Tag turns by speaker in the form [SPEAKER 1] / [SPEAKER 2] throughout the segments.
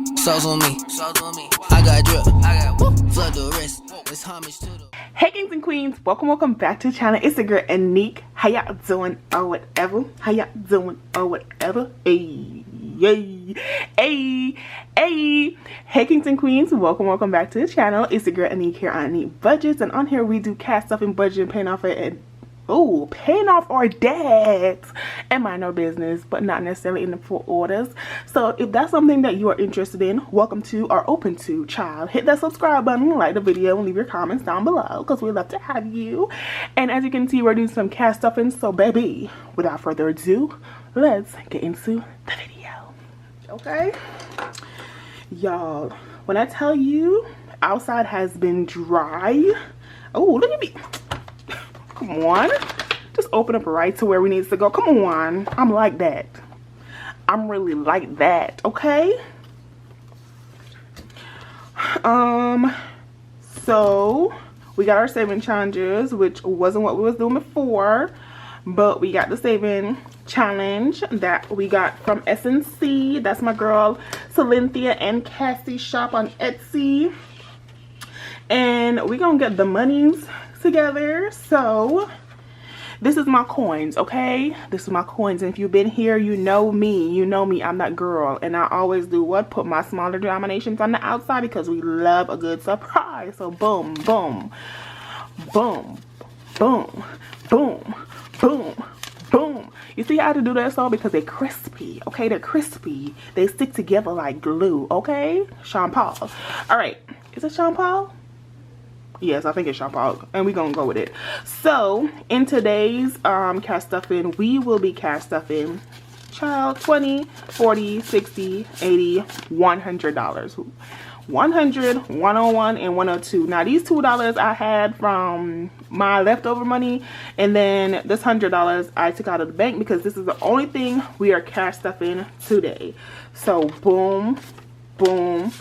[SPEAKER 1] Sauce on me. I got drip. Flood the wrist. It's homage to the.
[SPEAKER 2] Hey kings and queens, welcome back to the channel. It's the girl Aneke. How y'all doing or whatever? How y'all doing or whatever? Hey, yay, hey, hey. Hey kings and queens, welcome back to the channel. It's the girl Aneke here on Aneke Budgets, and on here we do cash stuff and budget and paying off our debts and mind our business, but not necessarily in the full orders. So if that's something that you are interested in, welcome to or open to, child, hit that subscribe button, like the video, and leave your comments down below because we love to have you. And as you can see, we're doing some cash stuffing. So baby, without further ado, let's get into the video. Okay, y'all, when I tell you outside has been dry, oh, look at me. Come on, just open up right to where we need to go. Come on, I'm like that. I'm really like that, okay? So we got our saving challenges, which wasn't what we was doing before, but we got the saving challenge that we got from SNC. That's my girl Cynthia and Cassie shop on Etsy, and we gonna get the monies together. So this is my coins, okay? This is my coins, and if you've been here, you know me. I'm that girl, and I always do what? Put my smaller denominations on the outside because we love a good surprise. So boom, boom, boom, boom, boom, boom, boom. You see how to do that? So because they're crispy, okay? They're crispy. They stick together like glue, okay? Sean Paul. All right, is it Sean Paul? Yes, I think it's Sean Paul, and we're gonna go with it. So in today's cash stuffing, we will be cash stuffing, child, 20, 40, 60, 80, $100. 100, 101, and 102. Now these $2 I had from my leftover money, and then this $100 I took out of the bank because this is the only thing we are cash stuffing today. So boom, boom.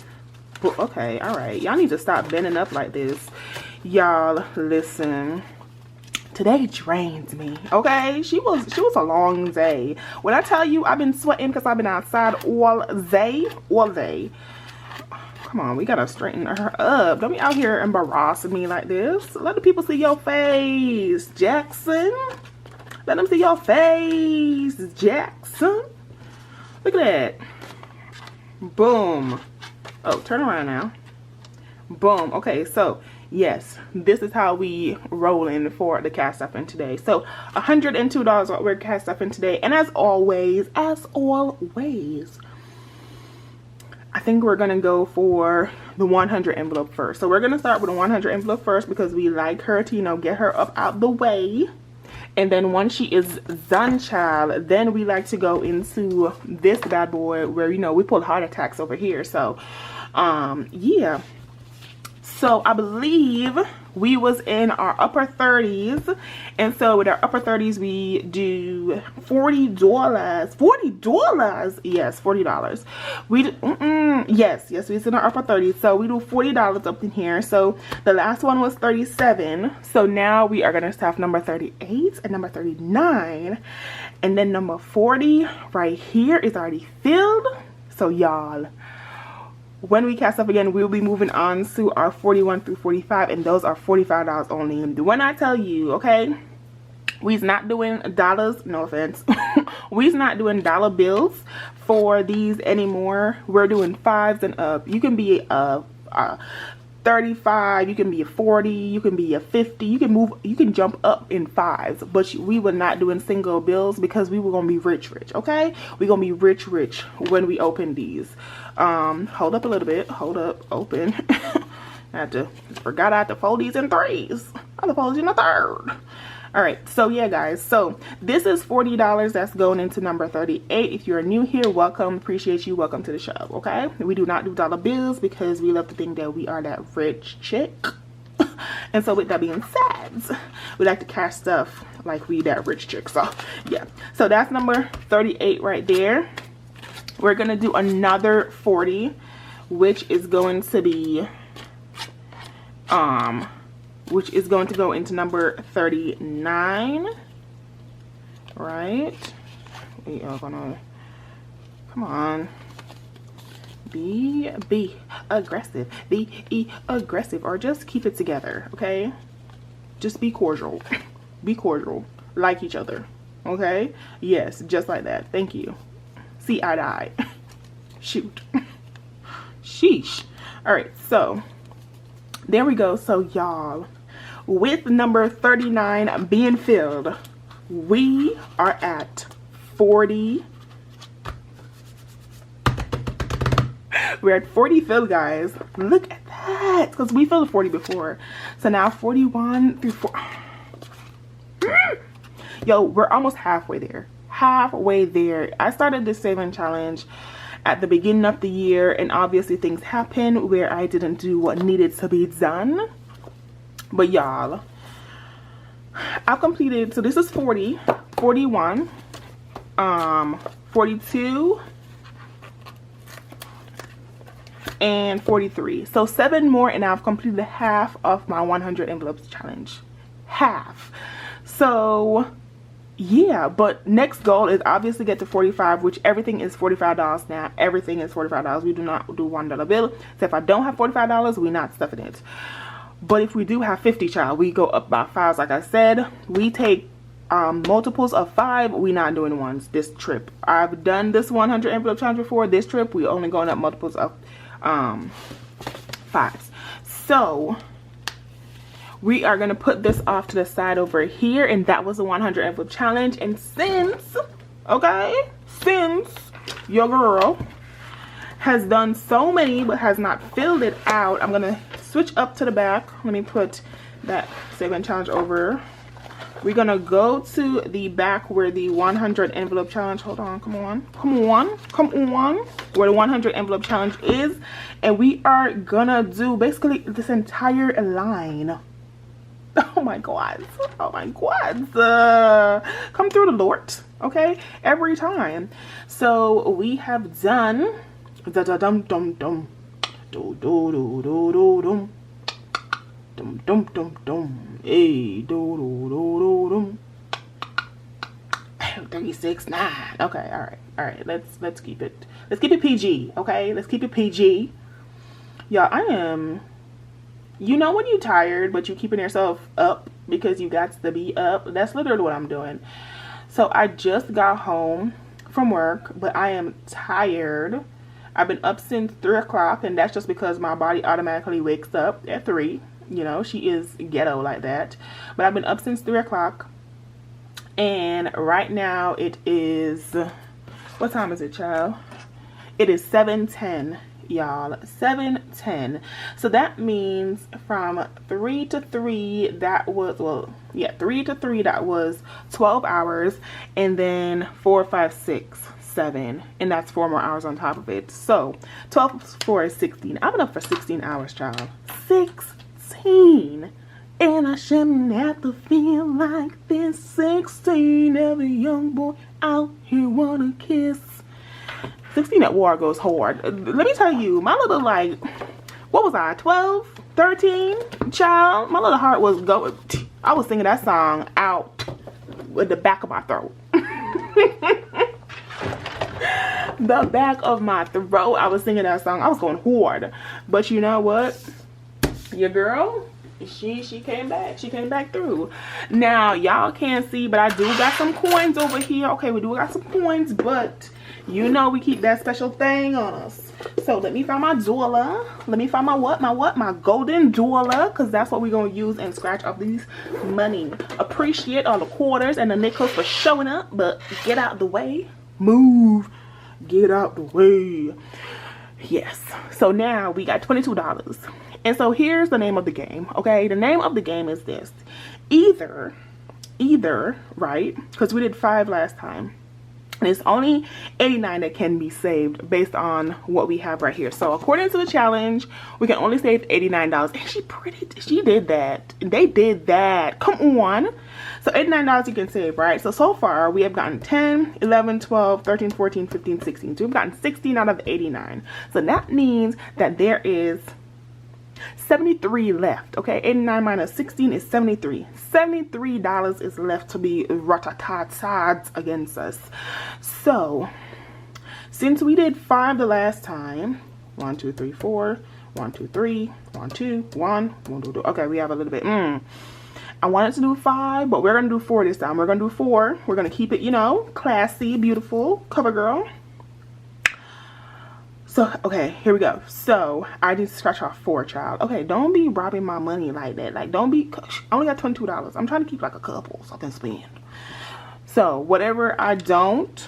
[SPEAKER 2] Okay, all right, y'all need to stop bending up like this. Y'all, listen, today drains me, okay? She was a long day. When I tell you I've been sweating because I've been outside all day. Come on, we gotta straighten her up. Don't be out here embarrassing me like this. Let the people see your face, Jackson. Let them see your face, Jackson. Look at that. Boom. Oh, turn around now. Boom. Okay, so yes, this is how we rolling for the cash stuffing today. So $102 what we're cash stuffing today, and as always, I think we're gonna go for the 100 envelope first. So we're gonna start with a 100 envelope first because we like her to, you know, get her up out the way. And then once she is done, child, then we like to go into this bad boy where, you know, we pull heart attacks over here. So yeah, so I believe we was in our upper 30s, and so with our upper 30s we do $40. Yes, $40. We do, yes, we was in our upper 30s, so we do $40 up in here. So the last one was 37, so now we are gonna staff number 38 and number 39, and then number 40 right here is already filled. So y'all, when we cast up again, we'll be moving on to our 41 through 45, and those are $45 only. When I tell you, okay, we's not doing dollars, no offense, we's not doing dollar bills for these anymore. We're doing fives and up. You can be a 35, you can be a 40, you can be a 50, you can jump up in fives, but we were not doing single bills because we were gonna be rich, okay? We're gonna be rich when we open these. Hold up a little bit, hold up, open. Forgot I had to fold these in threes. I had to fold these in a third. All right, so yeah guys, so this is $40 that's going into number 38. If you're new here, welcome, appreciate you, welcome to the show. Okay, we do not do dollar bills because we love to think that we are that rich chick. And so with that being said, we like to cash stuff like we that rich chick. So yeah, so that's number 38 right there. We're gonna do another 40, which is going to be go into number 39, right? We are gonna, come on, Be aggressive. Be aggressive, or just keep it together, okay? Just be cordial. Be cordial. Like each other, okay? Yes, just like that. Thank you. See eye to eye. Shoot. Sheesh. All right, so there we go. So y'all, with number 39 being filled, we are at 40. We're at 40 filled, guys. Look at that, because we filled 40 before. So now 41 through 4. Yo, we're almost halfway there. Halfway there. I started this saving challenge at the beginning of the year, and obviously things happened where I didn't do what needed to be done. But y'all, I've completed, so this is 40, 41, 42, and 43. So 7 more and I've completed half of my 100 envelopes challenge. Half. So yeah, but next goal is obviously get to 45, which everything is $45 now. Everything is $45. We do not do $1 bill. So if I don't have $45, we're not stuffing it. But if we do have 50, child, we go up by 5s. Like I said, we take multiples of 5. We're not doing ones this trip. I've done this 100 envelope challenge before. This trip, we only going up multiples of 5s. So we are going to put this off to the side over here, and that was the 100 envelope challenge. And since your girl has done so many but has not filled it out, I'm going to switch up to the back. Let me put that saving challenge over. We're going to go to the back where the 100 envelope challenge, hold on, come on, where the 100 envelope challenge is. And we are going to do basically this entire line. Oh my god, oh my god, come through the Lord, okay, every time. So we have done da da dum dum dum do do do do do dum dum dum dum dum hey do do do do dum 36.9. Okay, all right, let's keep it PG, okay, let's keep it PG. Y'all, I am, you know when you're tired but you keeping yourself up because you got to be up? That's literally what I'm doing. So I just got home from work, but I am tired. I've been up since 3 o'clock, and that's just because my body automatically wakes up at 3. You know, she is ghetto like that. But I've been up since 3 o'clock, and right now it is, what time is it, child? It is 7:10. Y'all, 7:10. So that means from 3 to 3, that was, well, yeah, 3 to 3, that was 12 hours, and then 4, 5, 6, 7, and that's 4 more hours on top of it. So 12 plus 4 is 16. I've been up for 16 hours, child. 16. And I shouldn't have to feel like this. 16. Every young boy out here wanna kiss. 16 at war goes hard. Let me tell you, my little, like, what was I, 12, 13, child? My little heart was going, I was singing that song out with the back of my throat. The back of my throat, I was singing that song. I was going hard. But you know what? Your girl, she came back. She came back through. Now, y'all can't see, but I do got some coins over here. Okay, we do got some coins, but you know we keep that special thing on us. So let me find my doula. Let me find my what? My golden doula, because that's what we're going to use and scratch up these money. Appreciate all the quarters and the nickels for showing up, but get out the way. Move. Get out the way. Yes. So now we got $22. And so here's the name of the game, okay? The name of the game is this. Either, right? Because we did 5 last time. And it's only 89 that can be saved based on what we have right here. So according to the challenge, we can only save $89. And she did that. They did that. Come on. So $89 you can save, right? So far we have gotten 10, 11, 12, 13, 14, 15, 16. So we've gotten 16 out of 89. So that means that there is 73 left, okay? 89 minus 16 is 73. $73 is left to be rat-a-tat-tat against us. So since we did 5 the last time, 1, 2, 3, 4. 1, 2, 3. 1, 2, 1. 1, 2, 2. Okay, we have a little bit. I wanted to do 5, but we're gonna do 4 this time. We're gonna do 4. We're gonna keep it, you know, classy, beautiful, cover girl. So, okay, here we go. So, I need to scratch off 4, child. Okay, don't be robbing my money like that. Like, don't be, I only got $22. I'm trying to keep like a couple so I can spend. So, whatever I don't,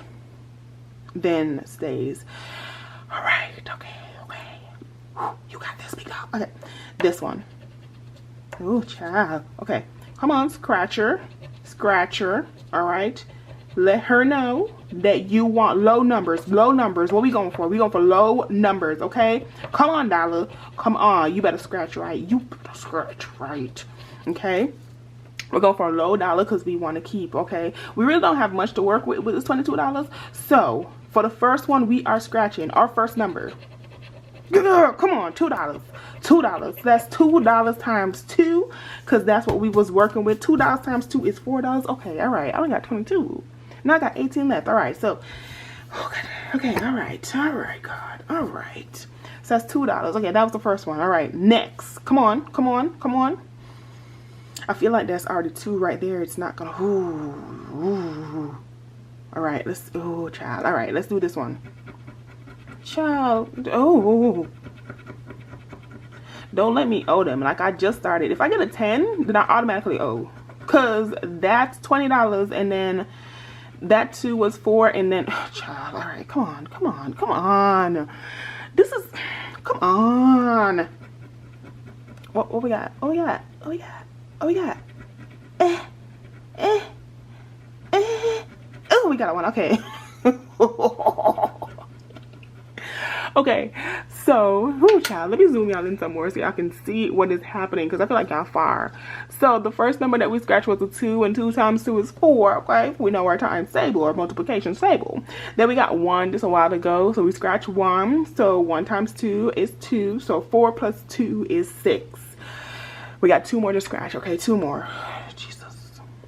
[SPEAKER 2] then stays. All right, okay. You got this, big dog. Okay, this one. Oh, child. Okay, come on, scratcher. All right. Let her know that you want low numbers. Low numbers. What we going for? We going for low numbers, okay? Come on, dollar. Come on. You better scratch right. You better scratch right. Okay? We're going for a low dollar because we want to keep, okay? We really don't have much to work with this $22. So, for the first one, we are scratching our first number. Girl, come on, $2. $2. That's $2 times 2 because that's what we was working with. $2 times 2 is $4. Okay, all right. I only got 22. Now I got 18 left. All right, so, okay, all right, God, all right. So that's $2. Okay, that was the first one. All right, next. Come on. I feel like that's already 2 right there. It's not gonna, ooh. All right, child. All right, let's do this one. Child, oh. Don't let me owe them. Like, I just started. If I get a 10, then I automatically owe. Because that's $20 and then that 2 was 4 and then, oh, child, all right, come on. This is, come on. What we got? Oh, we got. Oh, we got one. Okay. Okay, so, child, let me zoom y'all in some more so y'all can see what is happening because I feel like y'all far. So, the first number that we scratched was a 2, and 2 times 2 is 4, okay? We know our times table or multiplication table. Then we got 1 just a while ago, so we scratched 1. So, 1 times 2 is 2, so 4 plus 2 is 6. We got 2 more to scratch, okay? 2 more. Jesus.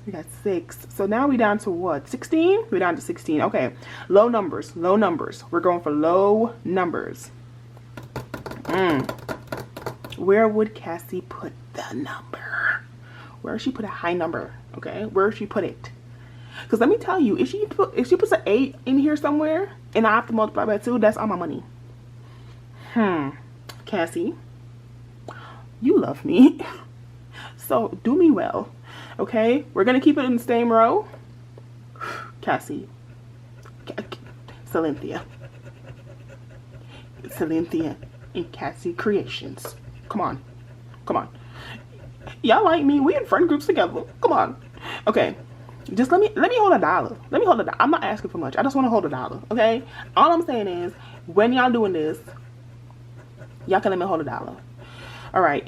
[SPEAKER 2] We got 6. So now we down to what? 16? We're down to 16. Okay. Low numbers. We're going for low numbers. Where would Cassie put the number? Where she put a high number? Okay. Where she put it? Because let me tell you, if she puts an 8 in here somewhere and I have to multiply by 2, that's all my money. Cassie, you love me. So do me well. Okay, we're gonna keep it in the same row. Cassie, Cynthia and Cassie Creations. Come on. Y'all like me? We in friend groups together. Come on. Okay, just let me hold $1. I'm not asking for much. I just want to hold $1. Okay. All I'm saying is, when y'all doing this, y'all can let me hold $1. All right.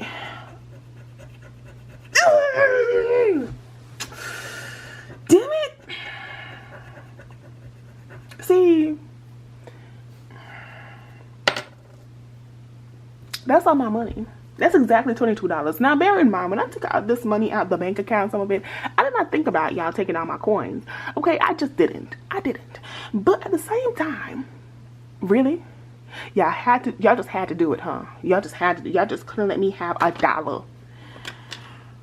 [SPEAKER 2] Damn it. See, that's all my money. That's exactly $22. Now, bear in mind, when I took out this money out the bank account, some of it, I did not think about y'all taking out my coins. Okay, I just didn't. But at the same time, really, y'all just had to do it, huh? Y'all just couldn't let me have $1.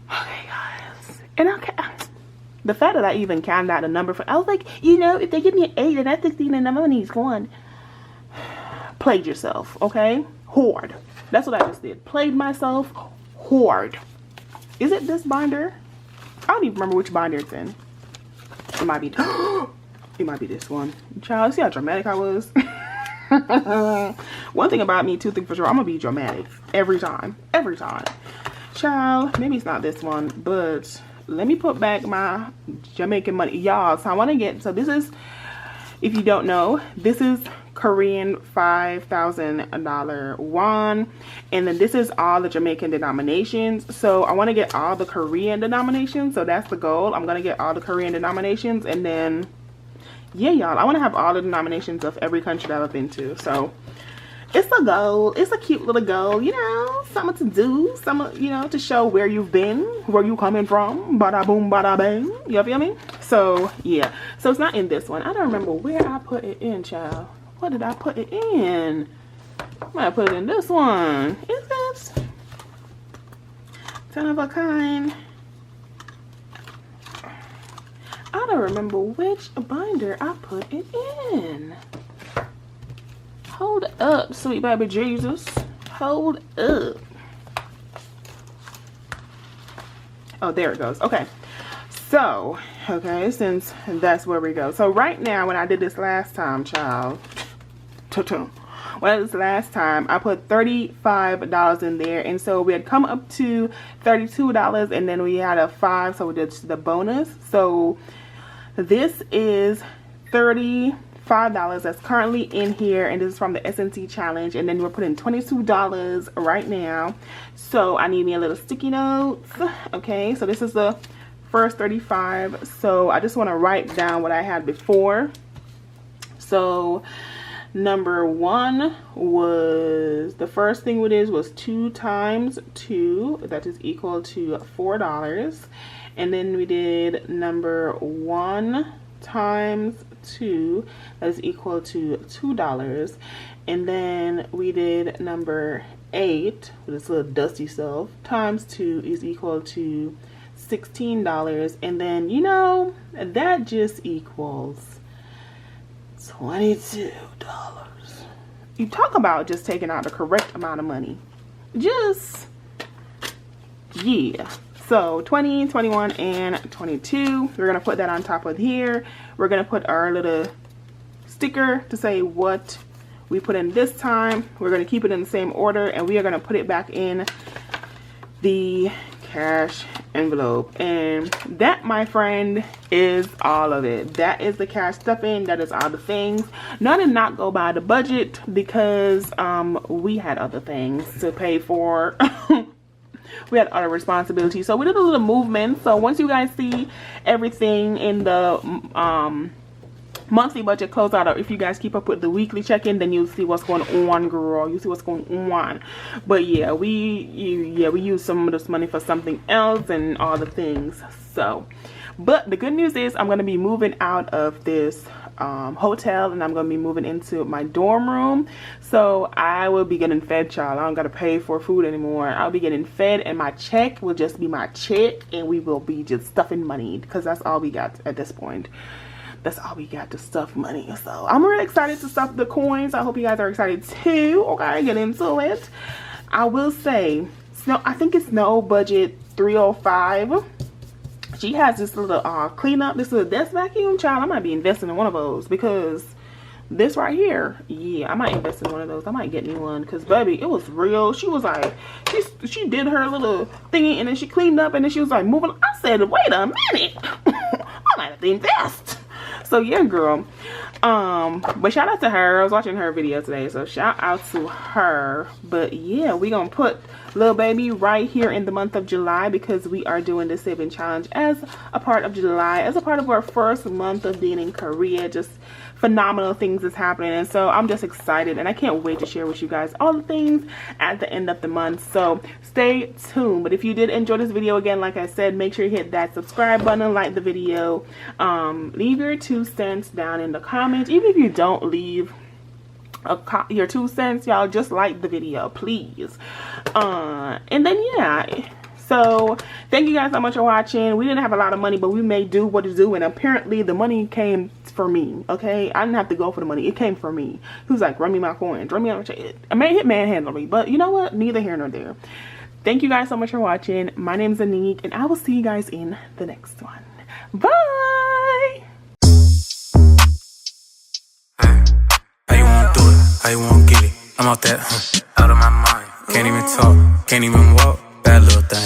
[SPEAKER 2] Okay, guys. And the fact that I even counted out the number I was like, you know, if they give me an 8 and that's 16 and the money's gone. Played yourself, okay? Hoard. That's what I just did. Played myself. Hoard. Is it this binder? I don't even remember which binder it's in. It might be this one. Child, see how dramatic I was? One thing about me, 2 things for sure, I'm gonna be dramatic every time. Child, maybe it's not this one, but let me put back my Jamaican money, y'all. So I want to get, so this is, if you don't know, this is Korean $5,000 won, and then this is all the Jamaican denominations. So I want to get all the Korean denominations, so that's the goal. I'm gonna get all the Korean denominations, and then yeah, y'all, I want to have all the denominations of every country that I've been to. So it's a goal. It's a cute little goal, you know, something to do, you know, to show where you've been, where you coming from, bada boom, bada bang, you feel me? So yeah, so it's not in this one. I don't remember where I put it in, child. What did I put it in? I might put it in this one. Is it 10 of a kind? I don't remember which binder I put it in. Hold up, sweet baby Jesus. Hold up. Oh, there it goes. Okay. So, okay, since that's where we go. So right now, when I did this last time, child, when I did this last time, I put $35 in there. And so we had come up to $32 and then we had a 5, so we did the bonus. So this is $35 that's currently in here, and this is from the SNC challenge. And then we're putting $22 right now. So I need me a little sticky notes. Okay, so this is the first 35. So I just want to write down what I had before. So number 1 was, the first thing it is was 2 times 2, that is equal to $4. And then we did number 1 times 2, that is equal to $2. And then we did number 8 with this little dusty self times 2 is equal to $16. And then, you know, that just equals $22. You talk about just taking out the correct amount of money. Just, yeah. So 20, 21, and 22. We're going to put that on top of here. We're going to put our little sticker to say what we put in this time. We're going to keep it in the same order, and we are going to put it back in the cash envelope. And that, my friend, is all of it. That is the cash stuffing. That is all the things. None did not go by the budget because we had other things to pay for. We had other responsibilities, so we did a little movement. So once you guys see everything in the monthly budget closeout, or if you guys keep up with the weekly check-in, then you'll see what's going on, girl. You see what's going on. But yeah, we use some of this money for something else and all the things. So, but the good news is I'm going to be moving out of this hotel, and I'm going to be moving into my dorm room. So I will be getting fed, child. I don't got to pay for food anymore. I'll be getting fed, and my check will just be my check, and we will be just stuffing money because that's all we got at this point. That's all we got to stuff money. So I'm really excited to stuff the coins. I hope you guys are excited too. Okay, get into it. I will say, I think it's no budget 305. She has this little cleanup, this little desk vacuum, child. I might be investing in one of those because this right here, yeah, I might invest in one of those. I might get me one because, baby, it was real. She was like, she did her little thingy, and then she cleaned up, and then she was like moving. I said, wait a minute. I might have to invest. So yeah, girl. But shout out to her. I was watching her video today, so shout out to her. But yeah, we gonna put little baby right here in the month of July because we are doing the saving challenge as a part of July, as a part of our first month of being in Korea. Just phenomenal things is happening, and so I'm just excited, and I can't wait to share with you guys all the things at the end of the month. So stay tuned. But if you did enjoy this video, again, like I said, make sure you hit that subscribe button, like the video, leave your 2 cents down in the comments. Even if you don't leave your 2 cents, y'all, just like the video, please. And then yeah, so thank you guys so much for watching. We didn't have a lot of money, but we made do what to do, and apparently the money came for me. Okay, I didn't have to go for the money. It came for me. He was like, run me my coins, run me my check. I may hit manhandle me, but you know what, neither here nor there. Thank you guys so much for watching. My name is Aneke, and I will see you guys in the next one. Bye.
[SPEAKER 3] How you wanna do it? How you wanna get it? I'm out that, out of my mind. Can't even talk, can't even walk. Bad little thing.